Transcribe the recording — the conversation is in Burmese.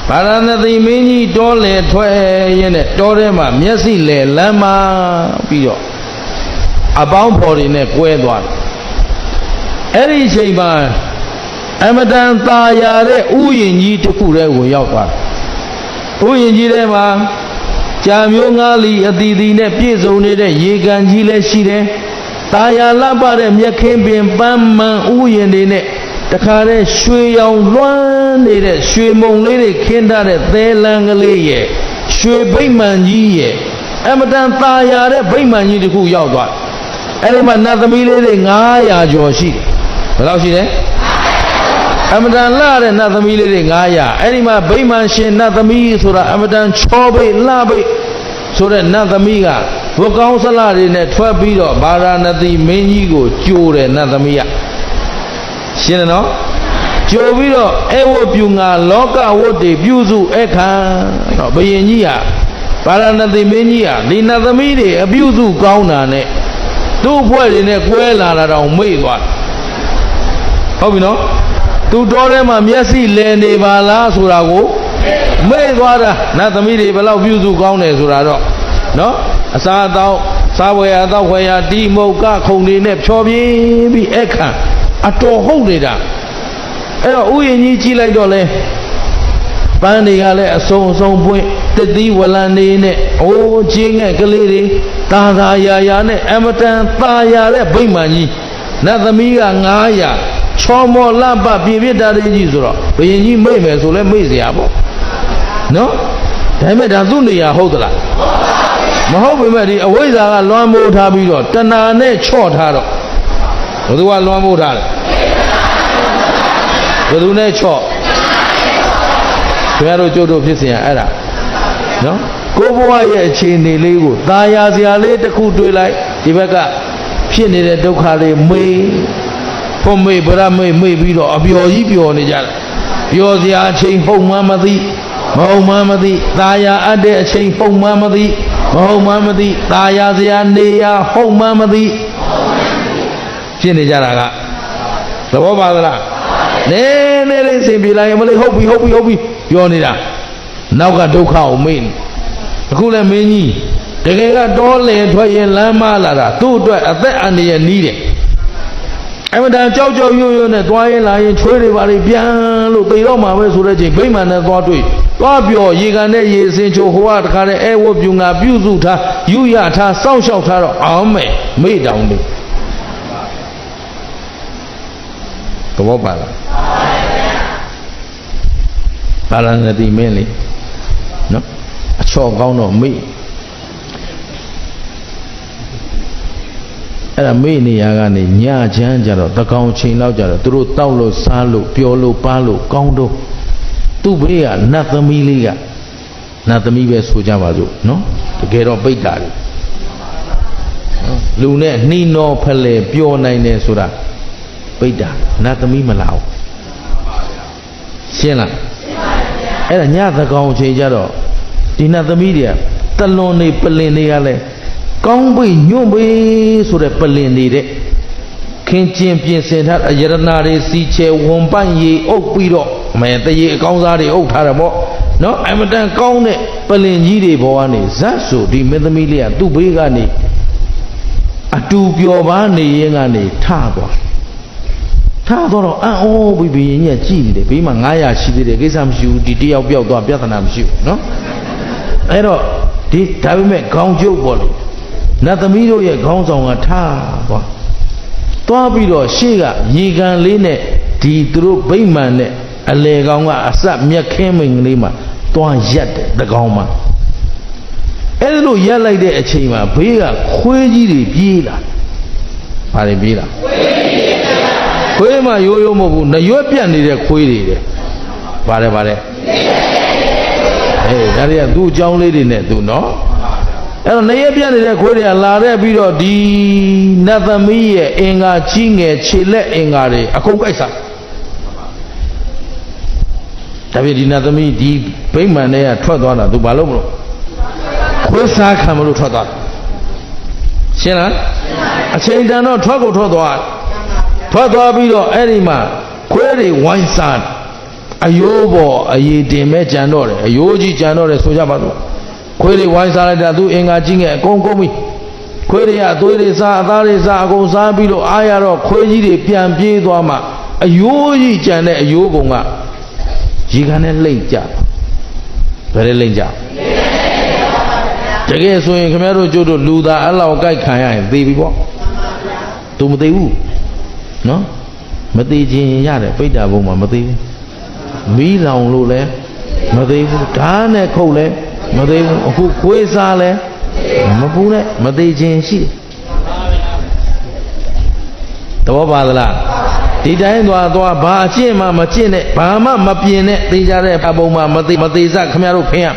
ဘာရဏသီမင်းကြီးတောလေထွက်ရင်နဲ့တောထဲမှာမျက်စိလေလမ်းမှာပြီးတော့အပေါင်းဖော်တွေနဲ့ကွဲသွားတယ်အဲ့ဒီအချိန်မှာအမတန်သာယာတဲ့ဥယျာဉ်ကြီးတစ်ခုတည်းကိုရောက်သွားတယ်ဥယျာဉ်ကြီးထဲမှာကြာမျိုးငါးလီအတီတီနဲ့ပြည့်စုံနေတဲ့ရေကန်ကြီးလည်းရှိတယ်သာယာလှပတဲ့မြက်ခင်းပင်ပန်းမှန်ဥယျာဉ်တွေနဲ့တခါတည်းရွှေရောင်လွှမ်းနေတဲ့ရွှေမုံလေးတွေခင်းထားတဲ့သဲလန်းကလေးရဲ့ရွှေဗိမ္မာန်ကြီးရဲ့အမတန်သာယာတဲ့ဗိမ္မာန်ကြီးတစ်ခုရောက်သွားအဲ့ဒီမှာနတ်သမီးလေးတွေ900ကျော်ရှိတယ်ဘယ်လောက်ရှိတယ်အမတန်လှတဲ့နတ်သမီးလေးတွေ900အဲ့ဒီမှာဗိမာန်ရှင်နတ်သမီးဆိုတာအမတန်ချောပိတ်လှပိတ်ဆိုတဲ့နတ်သမီးကဝတ်ကောင်းစလတွေနဲ့ထွက်ပြီးတော့ဗာရာဏသီမင်းကြီးကိုကြိုးတယ်နတ်သမီးကရှင်းတယ်နော်ကြိုးပြီးတော့အဲဝတ်ပြူငါလောကဝတ်တွေပြုစုအခါတော့ဘုရင်ကြီးကဗာရာဏသီမင်းကြီးကဒီနတ်သမီးတွေအပြုစုကောင်းတာနဲ့သူ့အဖွဲ့တွေနဲ့ကွဲလာတာတော့မိတ်သွားဟုတ်ပြီနော်သူတော်ထဲမှာမျက်စိလဲနေပါလားဆိုတာကိုမေ့သွားတာနတ်သမီးတွေဘယ်လောက်ပြုစုကောင်းတယ်ဆိုတာတော့နော်အစာအသောက်စားဝယ်အသောက်ဝယ်ရတီးမုတ်ကခုံတွေနဲ့ဖြောပြင်းပြီးအခါအတော်ဟုတ်နေတာအဲ့တော့ဥယျာဉ်ကြီးကြည့်လိုက်တော့လဲပန်းတွေကလည်းအစုံအစုံပွင့်တတိဝလန်နေနဲ့အိုးချင်းငှက်ကလေးတွေသာသာယာနဲ့အမတန်သာယာတဲ့ဗိမာန်ကြီးနတ်သမီးက900ချောမောလပပြည့်ပြည့်တာတွေကြီးဆိုတော့ဘုရင်ကြီးမိတ်မယ်ဆိုလဲမိတ်เสียပေါ့နော်ဒါပေမဲ့ဒါသူ့နေရာဟုတ်သလားမဟုတ်ပေမဲ့ဒီအဝိဇ္ဇာကလွှမ်းမိုးထားပြီးတော့တဏှာနဲ့ချော့ထားတော့ဘယ်သူကလွှမ်းမိုးထားလဲဘယ်သူနဲ့ချော့ဘယ်လိုကြိုးတို့ဖြစ်เสียအဲ့ဒါနော်ကိုဘဝရဲ့အခြေအနေလေးကိုตาယာစရာလေးတစ်ခုတွေးလိုက်ဒီဘက်ကဖြစ်နေတဲ့ဒုက္ခလေးမေးဖို့မေးဗရမေးပြီးတော့အပျော်ကြီးပျော်နေကြတယ်ပျော်စရာအချိန်ဟုတ်မှမသိမဟုတ်မှမသိตาယာအပ်တဲ့အချိန်ဟုတ်မှမသိမဟုတ်မှမသိตาယာစရာနေရဟုတ်မှမသိဖြစ်နေကြတာကသဘောပါသလားနေလေးစင်ပြေလိုက်မလေးဟုတ်ပြီပြောနေတာနောက်ကဒုက္ခကိုမေ့နေအခုလည်းမင်းကြီးတကယ်ကတောလေထွက်ရင်လမ်းမလာတာသူ့အတွက်အသက်အန္တရာယ်နီးတယ်အမတန်ကြောက်ရွံ့နဲ့သွားရင်လာရင်ချွေးတွေပါလေပြန်လို့သိတော့မှာပဲဆိုတဲ့ချိန်ဗိမာန်နဲ့သွားတွေ့သွားပြောရေကန်နဲ့ရေစင်ချိုဟိုကတခါတည်းအဲဝတ်ပြူငါပြုစုထားယူရထားစောင့်ရှောက်ထားတော့အောင်မယ်မေ့တောင်နေသဘောပါလားပါဠိနဲ့ဒီမင်းလေးနော်အချော့ကောင်းတော့မေ့အဲ့ဒါမေ့နေရကနေညချမ်းကြတော့တကောင်ချိန်လောက်ကြတော့သူတို့တောက်လို့စားလို့ပျော်လို့ပါလို့ကောင်းတော့သူ့ဘေးကနတ်သမီးလေးကနတ်သမီးပဲဆိုကြပါစို့နော်တကယ်တော့ပိတ်တာလေလူနဲ့နှီးနောဖလဲပျော်နိုင်တယ်ဆိုတာပိတ်တာနတ်သမီးမလာဘူးရှင်းလားအဲ့ဒါညသကောင်ချိန်ကြတော့ဒီနတ်သမီးတွေကတလွန်နေပလင်တွေကလည်းကောင်းပိညွန့်ပိဆိုတဲ့ပလင်နေတဲ့ခင်းကျင်းပြင်ဆင်ထားရတနာတွေစီချဲဝန်ပန့်ရေအုပ်ပြီးတော့မဲတရေအကောင်းစားတွေအုပ်ထားတယ်ပေါ့နော်အမတန်ကောင်းတဲ့ပလင်ကြီးတွေဘောကနေဇတ်ဆိုဒီမင်းသမီးလေးကသူ့ဘေးကနေအတူပျော်ပါနေရင်ကနေထသွားတော့အံ့ဩပြီးဘင်းကြီးကကြည့်နေတယ်ဘေးမှာ900ရှိသေးတယ်ကိစ္စမရှိဘူးဒီတယောက်ပြောက်သွားပြဿနာမရှိဘူးနော်အဲ့တော့ဒီဒါပေမဲ့ခေါင်းကျုပ်ပေါ့လေနတ်သမီးတို့ရဲ့ခေါင်းဆောင်ကထားသွားပြီးတော့ရှေ့ကရေကန်လေးနဲ့ဒီသူတို့ဗိမာန်နဲ့အလေကောင်ကအစမြက်ခင်းမင်ကလေးမှာသွားရက်တယ်တကောင်မှာအဲ့လိုရက်လိုက်တဲ့အချိန်မှာဘေးကခွေးကြီးတွေပြေးလာဘာတွေပြေးလာခွေးမှရိုးရိုးမဟုတ်ဘူးနရွက်ပြတ်နေတဲ့ခွေးတွေတဲ့ပါတယ်ဟေးဒါတွေကသူ့အကြောင်းလေးတွေနဲ့သူနော်အဲ့တော့နရွက်ပြတ်နေတဲ့ခွေးတွေကလာတဲ့ပြီးတော့ဒီနတ်သမီးရဲ့အင်္ဂါကြီးငယ်ခြေလက်အင်္ဂါတွေအကုန်ကိုက်စားဒါပေမဲ့ဒီနတ်သမီးဒီဗိမာန်ထဲကထွက်သွားတာသူဘာလို့မလို့ခွေးစားခံမလို့ထွက်သွားရှင်းလားအချိန်တန်တော့ထွက်သွားပြီးတော့အဲ့ဒီမှာခွေးတွေဝိုင်းစား အယိုးပေါ်အရေးတင်မဲ့ကြံတော့တယ်အယိုးကြီးကြံတော့တယ်ဆိုကြပါစို့ခွေးတွေဝိုင်းစားလိုက်တာသူအင်္ဂါကြီးငယ်အကုန်ကုန်ပြီခွေးတွေကအသွေးတွေစားအသားတွေစားအကုန်စားပြီးတော့အားရတော့ခွေးကြီးတွေပြန်ပြေးသွားမှအယိုးကြီးကြံတဲ့အယိုးကောင်ကရေကန်နဲ့လိမ့်ကြဘယ်နဲ့လိမ့်ကြတကယ်ဆိုရင်ခင်ဗျားတို့ကျို့တို့လူသားအလောက်ကြိုက်ခံရရင်သေပြီပေါ့သူမသေးဘူးနော်မသေးခြင်းရတယ်ပိဋကဘုံမှာမသေးဘူးမီးလောင်လို့လည်းမသေးဘူးဓာတ်နဲ့ခုတ်လည်းမသေးဘူးအခုခွေးစားလည်းမပူနဲ့မသေးခြင်းရှိတယ်သဘောပါသလားဒီတိုင်းသွားဘာအကျင့်မှမကျင့်နဲ့ဘာမှမပြင်းနဲ့သိကြတဲ့အပုံမှာမသေးစခင်ဗျားတို့ဖင်ရ